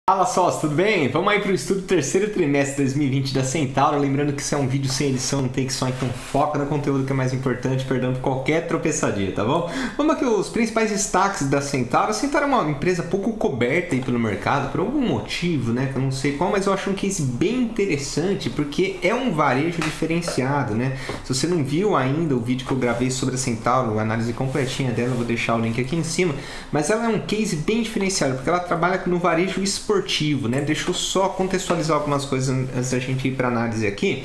Fala sócio, tudo bem? Vamos aí para o estudo do terceiro trimestre de 2020 da Centauro. Lembrando que isso é um vídeo sem edição, não tem que só, então foca no conteúdo que é mais importante, perdão por qualquer tropeçadinha, tá bom? Vamos aqui os principais destaques da Centauro. A Centauro é uma empresa pouco coberta aí pelo mercado, por algum motivo, né? Que eu não sei qual, mas eu acho um case bem interessante, porque é um varejo diferenciado, né? Se você não viu ainda o vídeo que eu gravei sobre a Centauro, a análise completinha dela, eu vou deixar o link aqui em cima, mas ela é um case bem diferenciado, porque ela trabalha no varejo esportivo, né? Deixa eu só contextualizar algumas coisas antes da gente ir para análise aqui.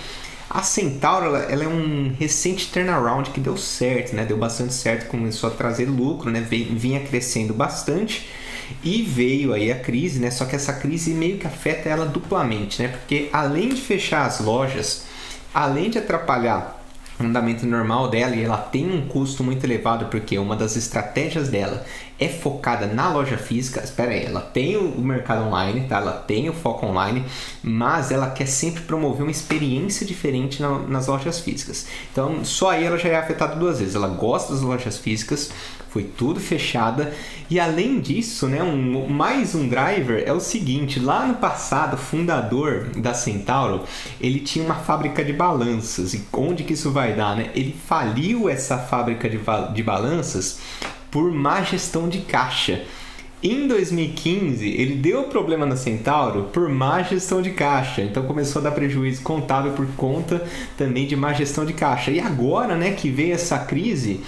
A Centauro, ela é um recente turnaround que deu certo, né? Deu bastante certo, começou a trazer lucro, né? Vinha crescendo bastante e veio aí a crise, né? Só que essa crise meio que afeta ela duplamente, né? Porque além de fechar as lojas, além de atrapalhar o andamento normal dela, e ela tem um custo muito elevado, porque uma das estratégias dela é focada na loja física. Espera aí, ela tem o mercado online, tá? Ela tem o foco online, mas ela quer sempre promover uma experiência diferente nas lojas físicas. Então, só aí ela já é afetada duas vezes. Ela gosta das lojas físicas, foi tudo fechada, e além disso, né, mais um driver é o seguinte: lá no passado, o fundador da Centauro, ele tinha uma fábrica de balanças. E onde que isso vai dar, né? Ele faliu essa fábrica de balanças por má gestão de caixa. Em 2015, ele deu problema na Centauro por má gestão de caixa. Então começou a dar prejuízo contábil por conta também de má gestão de caixa. E agora, né, que veio essa crise,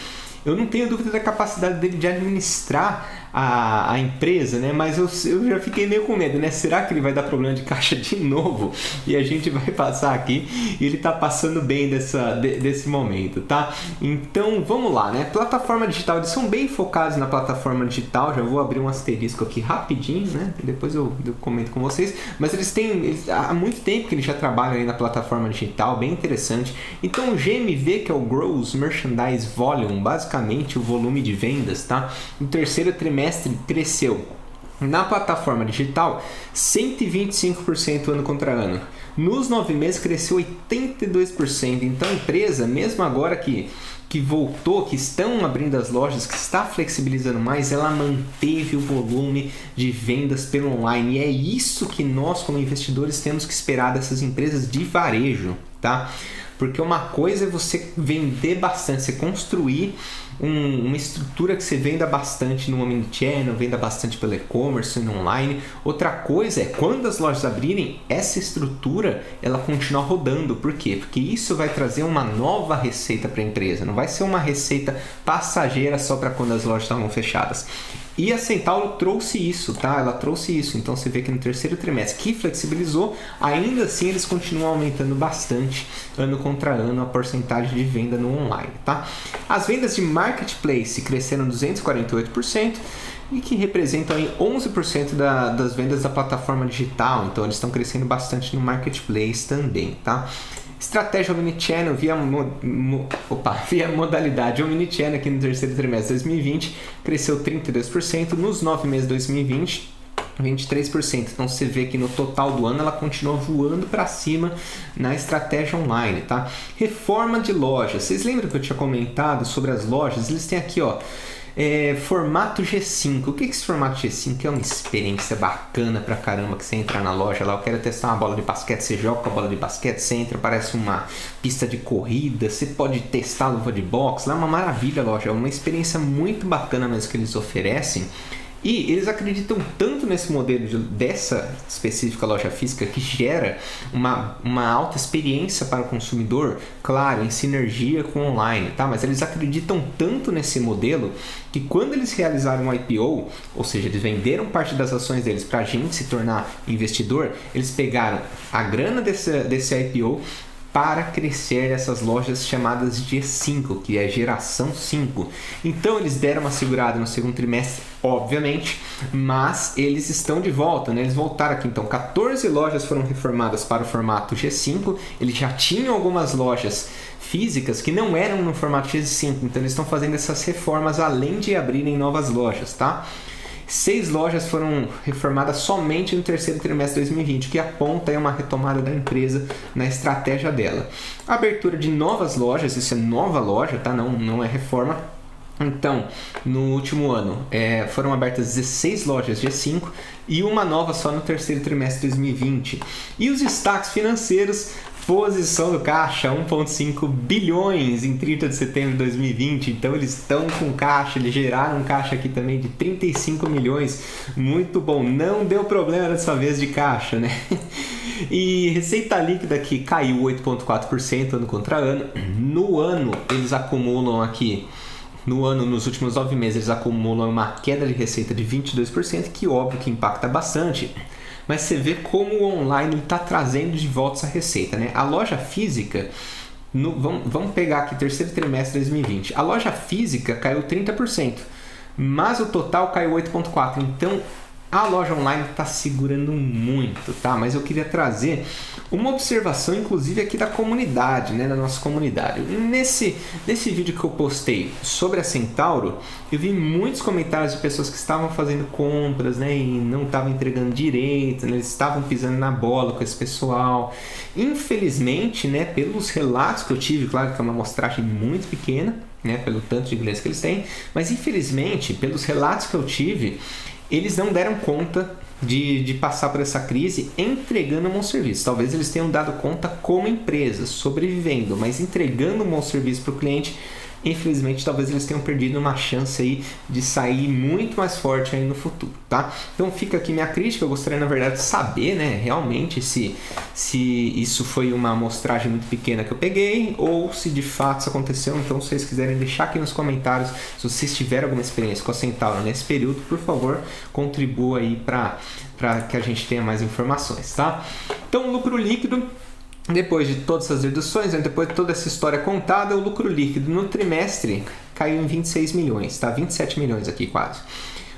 eu não tenho dúvida da capacidade dele de administrar a empresa, né? Mas eu já fiquei meio com medo, né? Será que ele vai dar problema de caixa de novo? E a gente vai passar aqui, e ele tá passando bem desse momento, tá? Então vamos lá, né? Plataforma digital, eles são bem focados na plataforma digital. Já vou abrir um asterisco aqui rapidinho, né? Depois eu comento com vocês. Mas há muito tempo que eles já trabalham aí na plataforma digital, bem interessante. Então o GMV, que é o Gross Merchandise Volume, basicamente o volume de vendas, tá? No terceiro trimestre cresceu na plataforma digital 125% ano contra ano. Nos 9 meses cresceu 82%. Então a empresa, mesmo agora que voltou, que estão abrindo as lojas, que está flexibilizando mais, ela manteve o volume de vendas pelo online. E é isso que nós, como investidores, temos que esperar dessas empresas de varejo, tá? Porque uma coisa é você vender bastante, você construir uma estrutura que você venda bastante no omnichannel, venda bastante pelo e-commerce, no online. Outra coisa é, quando as lojas abrirem, essa estrutura ela continuar rodando. Por quê? Porque isso vai trazer uma nova receita para a empresa. Não vai ser uma receita passageira só para quando as lojas estavam fechadas. E a Centauro trouxe isso, tá? Ela trouxe isso. Então você vê que no terceiro trimestre, que flexibilizou, ainda assim eles continuam aumentando bastante ano contra ano a porcentagem de venda no online, tá? As vendas de marketplace cresceram 248%, e que representam aí 11% das vendas da plataforma digital. Então eles estão crescendo bastante no marketplace também, tá? Estratégia Omnichannel via modalidade Omnichannel aqui no terceiro trimestre de 2020 cresceu 32%, nos 9 meses de 2020 23%. Então você vê que no total do ano ela continua voando para cima na estratégia online, tá? Reforma de lojas. Vocês lembram que eu tinha comentado sobre as lojas? Eles têm aqui, ó, formato G5. O que é esse formato G5? É uma experiência bacana pra caramba, que você entra na loja lá, eu quero testar uma bola de basquete, você joga com a bola de basquete, você entra, parece uma pista de corrida, você pode testar a luva de boxe, lá é uma maravilha a loja, é uma experiência muito bacana mesmo que eles oferecem. E eles acreditam tanto nesse modelo dessa específica loja física, que gera uma alta experiência para o consumidor, claro, em sinergia com o online, tá? Mas eles acreditam tanto nesse modelo que quando eles realizaram um IPO, ou seja, eles venderam parte das ações deles para a gente se tornar investidor, eles pegaram a grana desse IPO para crescer essas lojas chamadas G5, que é geração 5. Então eles deram uma segurada no segundo trimestre, obviamente, mas eles estão de volta, né? Eles voltaram aqui, então 14 lojas foram reformadas para o formato G5. Eles já tinham algumas lojas físicas que não eram no formato G5, então eles estão fazendo essas reformas além de abrirem novas lojas, tá? 6 lojas foram reformadas somente no terceiro trimestre de 2020, que aponta aí uma retomada da empresa na estratégia dela. A abertura de novas lojas, isso é nova loja, tá? Não é reforma. Então, no último ano, foram abertas 16 lojas G5 e uma nova só no terceiro trimestre de 2020. E os destaques financeiros: posição do caixa, 1,5 bilhões em 30 de setembro de 2020. Então eles estão com caixa, eles geraram um caixa aqui também de 35 milhões. Muito bom, não deu problema dessa vez de caixa, né? E receita líquida aqui caiu 8,4% ano contra ano. No ano, eles acumulam aqui... nos últimos 9 meses, eles acumulam uma queda de receita de 22%, que óbvio que impacta bastante. Mas você vê como o online está trazendo de volta essa receita, né? A loja física, vamos pegar aqui terceiro trimestre de 2020, a loja física caiu 30%, mas o total caiu 8,4%. Então, a loja online está segurando muito, tá? Mas eu queria trazer uma observação, inclusive aqui da comunidade, né? Da nossa comunidade. Nesse vídeo que eu postei sobre a Centauro, eu vi muitos comentários de pessoas que estavam fazendo compras, né? E não estavam entregando direito, né? Eles estavam pisando na bola com esse pessoal. Infelizmente, né? Pelos relatos que eu tive, claro que é uma amostragem muito pequena, né? Pelo tanto de inglês que eles têm, mas infelizmente, pelos relatos que eu tive, eles não deram conta de passar por essa crise entregando um bom serviço. Talvez eles tenham dado conta como empresa, sobrevivendo, mas entregando um bom serviço para o cliente, infelizmente, talvez eles tenham perdido uma chance aí de sair muito mais forte aí no futuro, tá? Então fica aqui minha crítica. Eu gostaria, na verdade, de saber, né, realmente se isso foi uma amostragem muito pequena que eu peguei ou se de fato isso aconteceu. Então, se vocês quiserem deixar aqui nos comentários, se vocês tiverem alguma experiência com a Centauro nesse período, por favor, contribua aí para que a gente tenha mais informações, tá? Então, lucro líquido, depois de todas essas reduções, né, depois de toda essa história contada, o lucro líquido no trimestre caiu em 26 milhões, tá? 27 milhões aqui quase.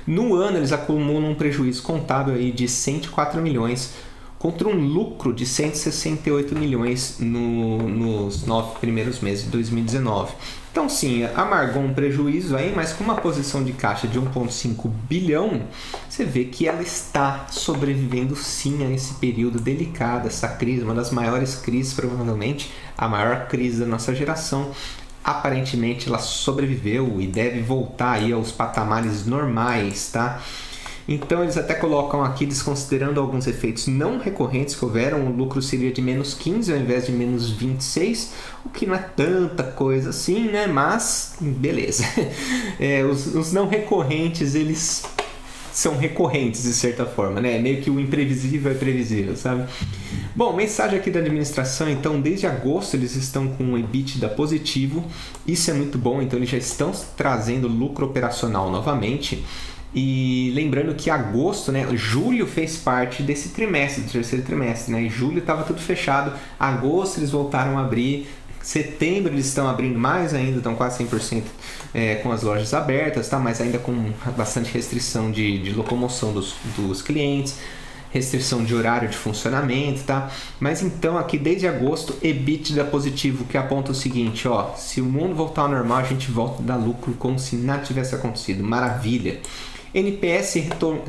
No ano, eles acumulam um prejuízo contábil aí de 104 milhões, contra um lucro de 168 milhões nos 9 primeiros meses de 2019. Então sim, amargou um prejuízo aí, mas com uma posição de caixa de 1,5 bilhão, você vê que ela está sobrevivendo sim a esse período delicado, essa crise, uma das maiores crises, provavelmente a maior crise da nossa geração. Aparentemente ela sobreviveu e deve voltar aí aos patamares normais, tá? Então eles até colocam aqui, desconsiderando alguns efeitos não recorrentes que houveram, o lucro seria de menos 15 ao invés de menos 26, o que não é tanta coisa assim, né? Mas beleza. Os não recorrentes, eles são recorrentes de certa forma, né? Meio que o imprevisível é previsível, sabe? Bom, mensagem aqui da administração. Então, desde agosto eles estão com um EBITDA positivo, isso é muito bom. Então eles já estão trazendo lucro operacional novamente. E lembrando que agosto, né, julho fez parte desse trimestre, do terceiro trimestre, né? Em julho estava tudo fechado, agosto eles voltaram a abrir, setembro eles estão abrindo mais ainda, estão quase 100% com as lojas abertas, tá? Mas ainda com bastante restrição de locomoção dos clientes, restrição de horário de funcionamento, tá? Mas então aqui desde agosto, EBITDA positivo, que aponta o seguinte, ó, se o mundo voltar ao normal, a gente volta a dar lucro como se nada tivesse acontecido, maravilha. NPS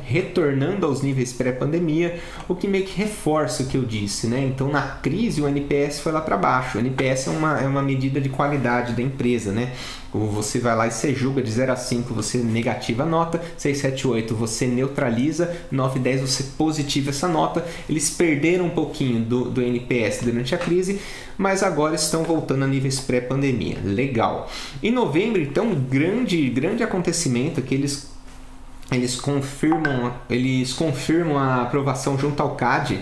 retornando aos níveis pré-pandemia, o que meio que reforça o que eu disse, né? Então, na crise, o NPS foi lá para baixo. O NPS é uma medida de qualidade da empresa, né? Você vai lá e você julga de 0 a 5, você negativa a nota, 6, 7, 8 você neutraliza, 9, 10 você positiva essa nota. Eles perderam um pouquinho do NPS durante a crise, mas agora estão voltando a níveis pré-pandemia. Legal. Em novembro, então, grande acontecimento que eles confirmam a aprovação junto ao CADE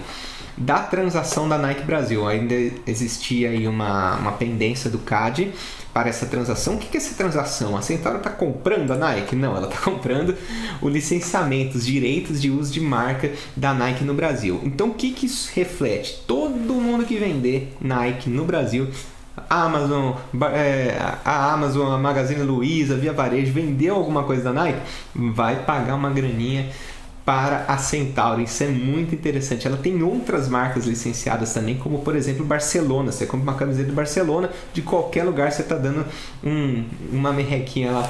da transação da Nike Brasil. Ainda existia aí uma pendência do CADE para essa transação. O que é essa transação? A Centauro está comprando a Nike? Não, ela está comprando o licenciamento, os direitos de uso de marca da Nike no Brasil. Então o que isso reflete? Todo mundo que vender Nike no Brasil, a Amazon, a Magazine Luiza, Via Varejo, vendeu alguma coisa da Nike, vai pagar uma graninha para a Centauro. Isso é muito interessante. Ela tem outras marcas licenciadas também, como por exemplo Barcelona. Você compra uma camiseta do Barcelona, de qualquer lugar você está dando uma merrequinha lá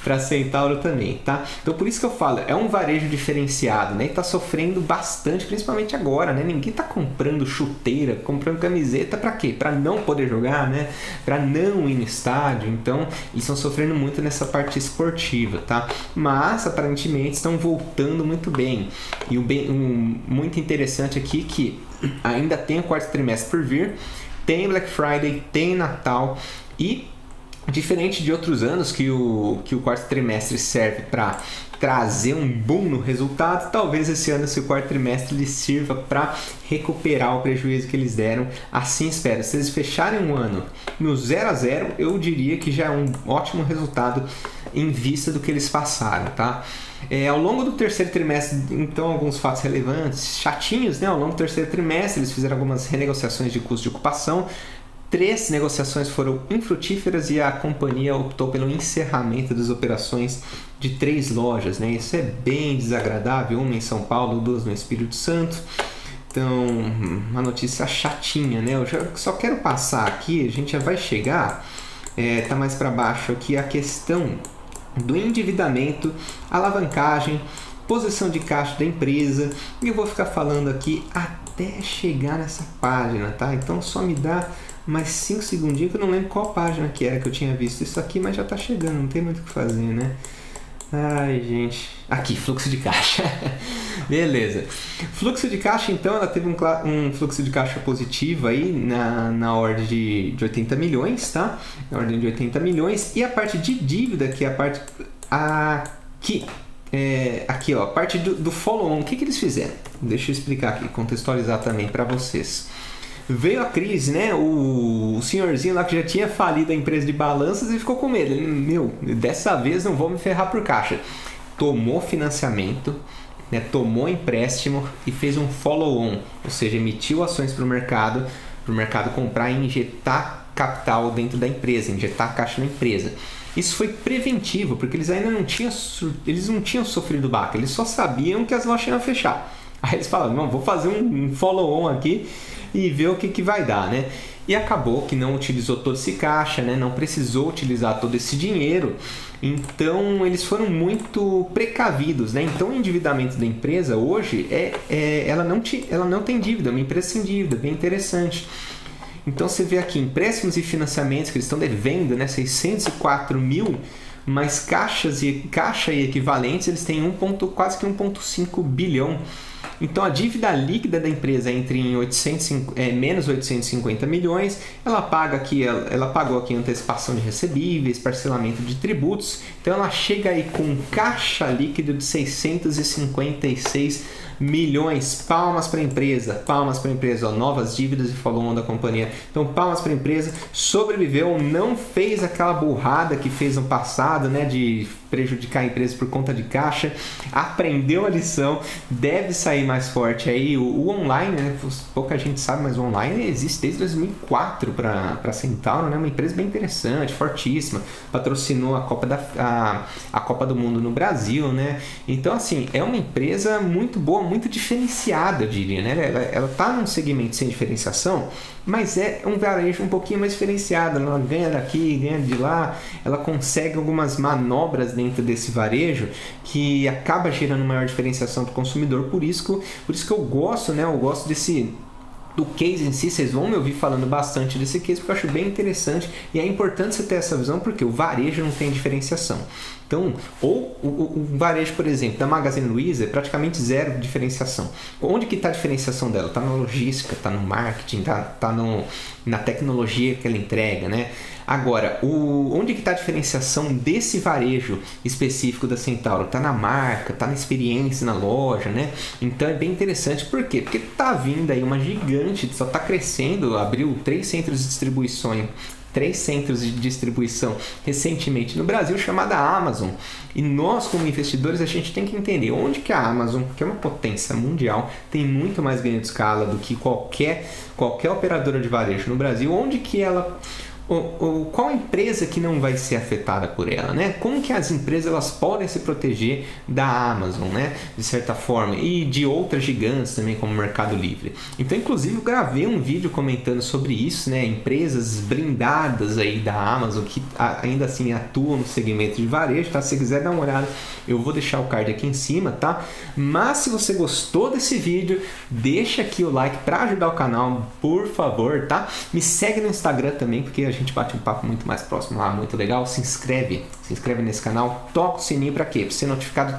para a Centauro também, tá? Então por isso que eu falo, é um varejo diferenciado, né? E está sofrendo bastante, principalmente agora, né? Ninguém está comprando chuteira, comprando camiseta para quê? Para não poder jogar, né? Para não ir no estádio. Então eles estão sofrendo muito nessa parte esportiva, tá? Mas aparentemente estão voltando muito bem. E muito interessante aqui que ainda tem o quarto trimestre por vir, tem Black Friday, tem Natal e diferente de outros anos que o quarto trimestre serve para trazer um boom no resultado, talvez esse ano esse quarto trimestre lhe sirva para recuperar o prejuízo que eles deram. Assim espero. Se eles fecharem um ano no 0 a 0, eu diria que já é um ótimo resultado em vista do que eles passaram, tá? Ao longo do terceiro trimestre, então, alguns fatos relevantes, chatinhos, né? Ao longo do terceiro trimestre, eles fizeram algumas renegociações de custo de ocupação. 3 negociações foram infrutíferas e a companhia optou pelo encerramento das operações de 3 lojas, né? Isso é bem desagradável, uma em São Paulo, 2 no Espírito Santo. Então, uma notícia chatinha, né? Eu só quero passar aqui, a gente já vai chegar, tá mais para baixo aqui, a questão do endividamento, alavancagem, posição de caixa da empresa, e eu vou ficar falando aqui até chegar nessa página, tá? Então só me dá mais 5 segundinhos, que eu não lembro qual página que era que eu tinha visto isso aqui, mas já tá chegando, não tem muito o que fazer, né? Ai, gente. Aqui, fluxo de caixa. Beleza. Fluxo de caixa, então, ela teve um fluxo de caixa positivo aí na ordem de 80 milhões, tá? Na ordem de 80 milhões. E a parte de dívida, que é a parte aqui. Aqui, ó, a parte do follow-on. O que eles fizeram? Deixa eu explicar aqui, contextualizar também para vocês. Veio a crise, né? O senhorzinho lá que já tinha falido a empresa de balanças e ficou com medo. Ele, dessa vez não vou me ferrar por caixa. Tomou financiamento, né? Tomou empréstimo e fez um follow-on, ou seja, emitiu ações para o mercado comprar e injetar capital dentro da empresa, injetar caixa na empresa. Isso foi preventivo, porque eles ainda não tinham sofrido baque, eles só sabiam que as lojas iam fechar. Aí eles falaram, não, vou fazer um follow-on aqui e ver o que vai dar, né? E acabou que não utilizou todo esse caixa, né? Não precisou utilizar todo esse dinheiro. Então eles foram muito precavidos, né? Então o endividamento da empresa hoje ela não tem dívida, é uma empresa sem dívida, bem interessante. Então você vê aqui empréstimos e financiamentos que eles estão devendo, né? 604 mil, mas caixa e equivalentes eles têm quase que 1,5 bilhão. Então a dívida líquida da empresa entra em menos 850 milhões. Ela pagou aqui antecipação de recebíveis, parcelamento de tributos. Então ela chega aí com caixa líquido de 656 milhões. Palmas para a empresa, ó, novas dívidas e follow-on da companhia. Então palmas para a empresa, sobreviveu, não fez aquela burrada que fez no passado, né, de prejudicar a empresa por conta de caixa, aprendeu a lição, deve sair mais forte aí. O online, né, pouca gente sabe, mas o online existe desde 2004 para a Centauro, né, uma empresa bem interessante, fortíssima, patrocinou a Copa do Mundo no Brasil, né, então assim, é uma empresa muito boa, muito diferenciada, eu diria, né, ela está num segmento sem diferenciação, mas é um varejo um pouquinho mais diferenciado, ela ganha daqui, ganha de lá, ela consegue algumas manobras dentro desse varejo que acaba gerando maior diferenciação para o consumidor, por isso que eu gosto, né, eu gosto do case em si. Vocês vão me ouvir falando bastante desse case, porque eu acho bem interessante e é importante você ter essa visão, porque o varejo não tem diferenciação. Então, ou o varejo, por exemplo, da Magazine Luiza é praticamente zero diferenciação. Onde que está a diferenciação dela? Está na logística, está no marketing, está na tecnologia que ela entrega, né? Agora, onde que está a diferenciação desse varejo específico da Centauro? Está na marca, está na experiência na loja, né? Então é bem interessante. Por quê? Porque está vindo aí uma gigante, só está crescendo, abriu 3 centros de distribuição recentemente no Brasil, chamada Amazon. E nós, como investidores, a gente tem que entender onde que a Amazon, que é uma potência mundial, tem muito mais ganho de escala do que qualquer operadora de varejo no Brasil, onde que ela qual empresa que não vai ser afetada por ela, né? Como que as empresas elas podem se proteger da Amazon, né? De certa forma, e de outras gigantes também, como o Mercado Livre. Então, inclusive, eu gravei um vídeo comentando sobre isso, né? Empresas blindadas aí da Amazon que ainda assim atuam no segmento de varejo, tá? Se você quiser dar uma olhada, eu vou deixar o card aqui em cima, tá? Mas se você gostou desse vídeo, deixa aqui o like para ajudar o canal, por favor, tá? Me segue no Instagram também, porque a gente bate um papo muito mais próximo lá, muito legal. Se inscreve nesse canal, toca o sininho para quê? Para ser notificado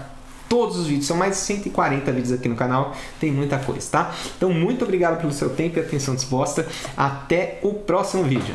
todos os vídeos. São mais de 140 vídeos aqui no canal, tem muita coisa, tá? Então, muito obrigado pelo seu tempo e atenção disposta. Até o próximo vídeo.